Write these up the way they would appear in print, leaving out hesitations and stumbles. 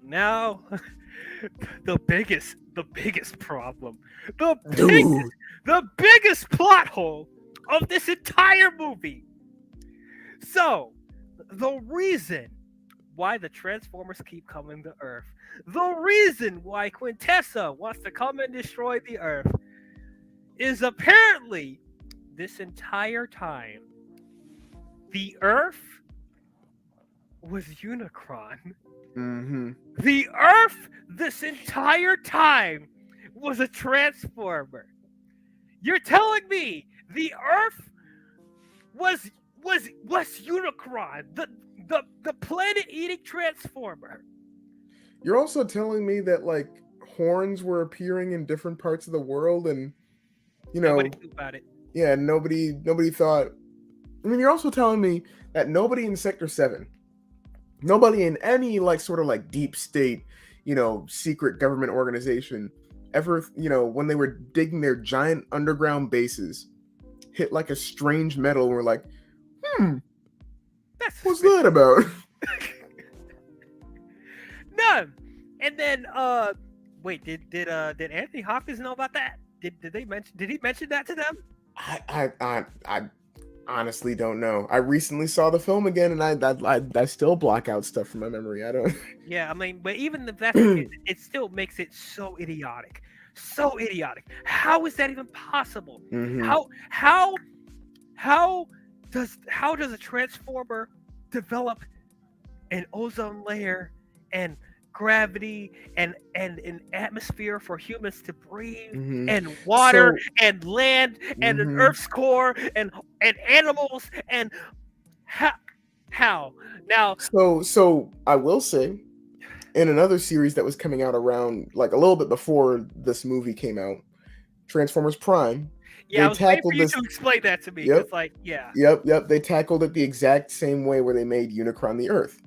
Now, the biggest problem, the biggest, Dude. the biggest plot hole of this entire movie. So, the reason why the Transformers keep coming to Earth, the reason why Quintessa wants to come and destroy the Earth, is apparently this entire time the Earth was Unicron. Mm-hmm. The Earth this entire time was a Transformer. You're telling me the Earth was Unicron, the planet-eating Transformer. You're also telling me that like horns were appearing in different parts of the world, and you Nobody know, knew about it. yeah, nobody thought. I mean, you're also telling me that nobody in Sector 7, nobody in any like sort of like deep state, secret government organization ever, when they were digging their giant underground bases, hit like a strange metal and were like, That's what's that about? None. And then wait, did Anthony Hopkins know about that? Did he mention that to them? I honestly don't know. I recently saw the film again, and I still block out stuff from my memory. I don't. Yeah, I mean, but even if that's the case, it still makes it so idiotic. So idiotic. How is that even possible? Mhm. How does a transformer develop an ozone layer and gravity and an atmosphere for humans to breathe Mhm. and water So, and land and an mhm. earth's core and animals and how now So I will say, in another series that was coming out around like a little bit before this movie came out, Transformers Prime, yeah, I they was waiting for tackled you this. to explain that to me Yep, because like yeah. yep. They tackled it the exact same way where they made Unicron the Earth.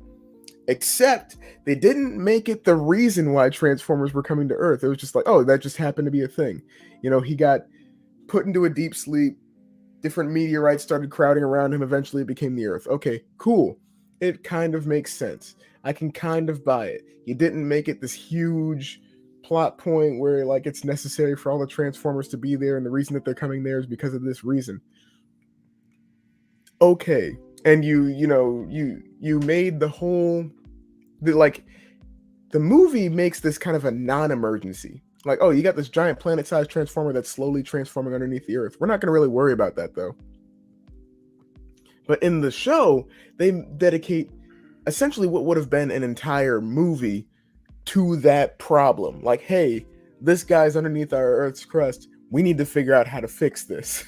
Except they didn't make it the reason why Transformers were coming to Earth. It was just like, oh, that just happened to be a thing. He got put into a deep sleep. Different meteorites started crowding around him. Eventually, it became the Earth. Okay, cool. It kind of makes sense. I can kind of buy it. You didn't make it this huge plot point where like it's necessary for all the Transformers to be there, and the reason that they're coming there is because of this reason. Okay, and you made the movie makes this kind of a non-emergency. Like, oh, you got this giant planet-sized transformer that's slowly transforming underneath the Earth. We're not going to really worry about that, though. But in the show, they dedicate essentially what would have been an entire movie to that problem. Like, hey, this guy's underneath our Earth's crust. We need to figure out how to fix this.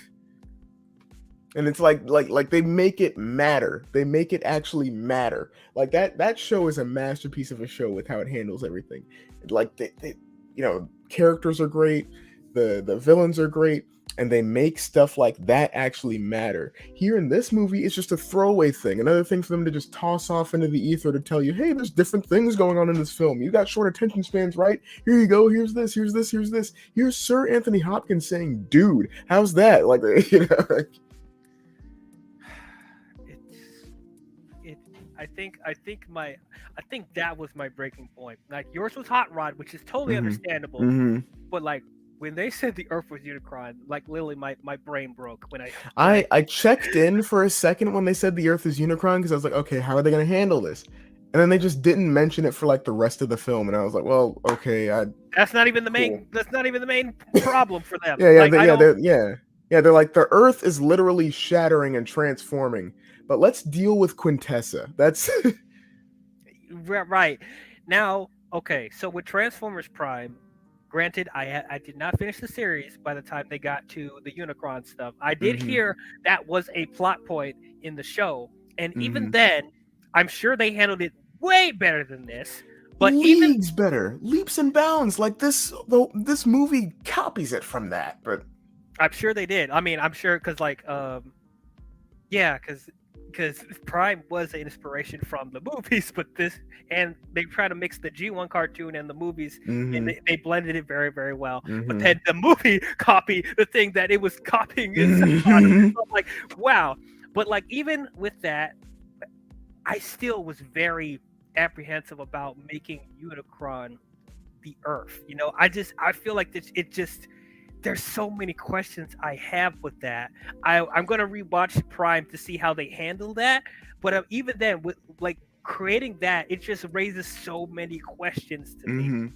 And it's like they make it matter. They make it actually matter. Like that show is a masterpiece of a show with how it handles everything. Like they characters are great, the villains are great, and they make stuff like that actually matter. Here in this movie, it's just a throwaway thing, another thing for them to just toss off into the ether to tell you, hey, there's different things going on in this film. You got short attention spans, right? Here you go. Here's this. Here's this. Here's this. Here's Sir Anthony Hopkins saying, "Dude, how's that?" Like, Like, It I think that was my breaking point. Like yours was Hot Rod, which is totally understandable. Mm-hmm. But like when they said the Earth was Unicron, like literally my brain broke when I I checked in for a second when they said the Earth is Unicron because I was like, okay, how are they going to handle this? And then they just didn't mention it for like the rest of the film, and I was like, well, okay, that's not even the main cool. that's not even the main problem for them. Yeah, Like I don't they're like the Earth is literally shattering and transforming, but let's deal with Quintessa. That's right. Now, okay, so with Transformers Prime, granted, I did not finish the series by the time they got to the Unicron stuff. I did hear that was a plot point in the show, and even then, I'm sure they handled it way better than this. But leagues better, leaps and bounds. Like this movie copies it from that, but I'm sure they did. I mean, I'm sure because yeah, because Prime was an inspiration from the movies, but and they try to mix the G1 cartoon and the movies, and they blended it very, very well. But then the movie copied the thing that it was copying itself. So I'm like, wow. But like even with that, I still was very apprehensive about making Unicron the Earth. I feel like there's so many questions I have with that. I'm gonna rewatch Prime to see how they handle that, but even then, with like creating that, it just raises so many questions to me. Hmm.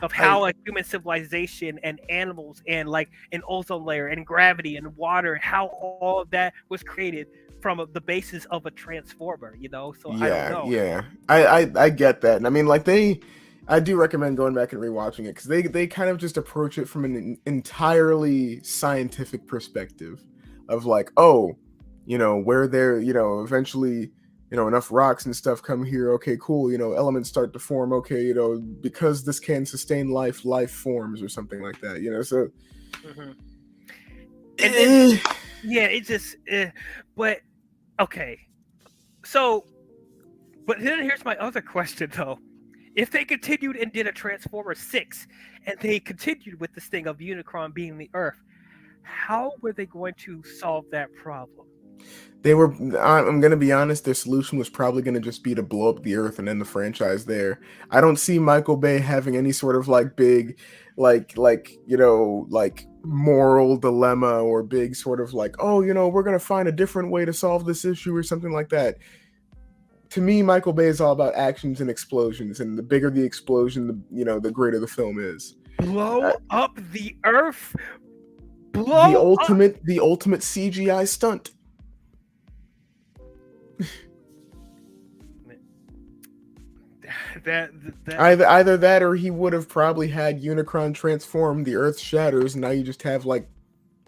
Of I how a human civilization and animals and like an ozone layer and gravity and water, how all of that was created from the basis of a transformer. So I don't Yeah, know. yeah. I get that. And I mean, like I do recommend going back and rewatching it because they kind of just approach it from an entirely scientific perspective of like, oh, where there, eventually, enough rocks and stuff come here. Okay, cool. Elements start to form. Okay, because this can sustain life, life forms or something like that. So Hmm. And then eh, yeah, it just but okay. So, but then here's my other question though. If they continued and did a Transformer 6 and they continued with this thing of Unicron being the Earth, how were they going to solve that problem? they were. I'm gonna be honest. Their solution was probably gonna just be to blow up the Earth and end the franchise there. I don't see Michael Bay having any sort of like big, like moral dilemma or big sort of like, oh, we're gonna find a different way to solve this issue or something like that. To me, Michael Bay is all about actions and explosions, and the bigger the explosion, the greater the film is. Blow Uh, up the Earth? the Blow up ultimate, the ultimate CGI stunt. that that Either that, or he would have probably had Unicron transform. The Earth shatters, and now you just have like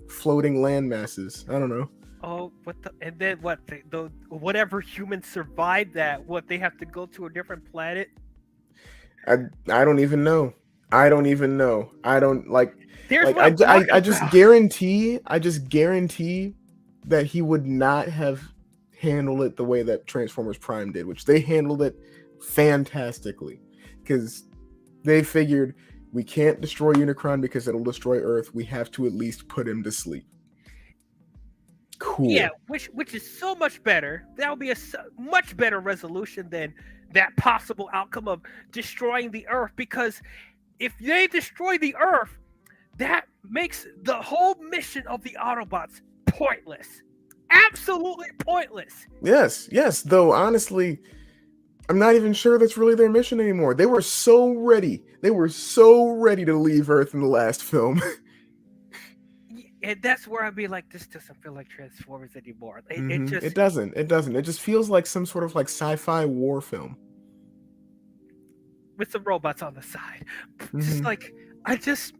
floating land masses. I don't know. oh what and then what the whatever humans survived that, what they have to go to a different planet? I I don't even know. I don't even know. I don't There's like what I'm talking I just about. guarantee that he would not have handled it the way that Transformers Prime did, which they handled it fantastically because they figured we can't destroy Unicron because it'll destroy Earth. We have to at least put him to sleep. Yeah, Cool. which is so much better. That would be a much better resolution than that possible outcome of destroying the Earth. Because if they destroy the Earth, that makes the whole mission of the Autobots pointless. Absolutely pointless. Yes, yes. Though honestly, I'm not even sure that's really their mission anymore. They were so ready. They were so ready to leave Earth in the last film. And that's where I'd be like, this doesn't feel like Transformers anymore. It It just doesn't. It doesn't. It just feels like some sort of like sci-fi war film. with some robots on the side. Just Hmm. like I just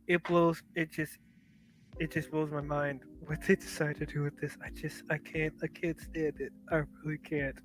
it blows it just blows my mind what they decide to do with this. I can't stand it. I really can't.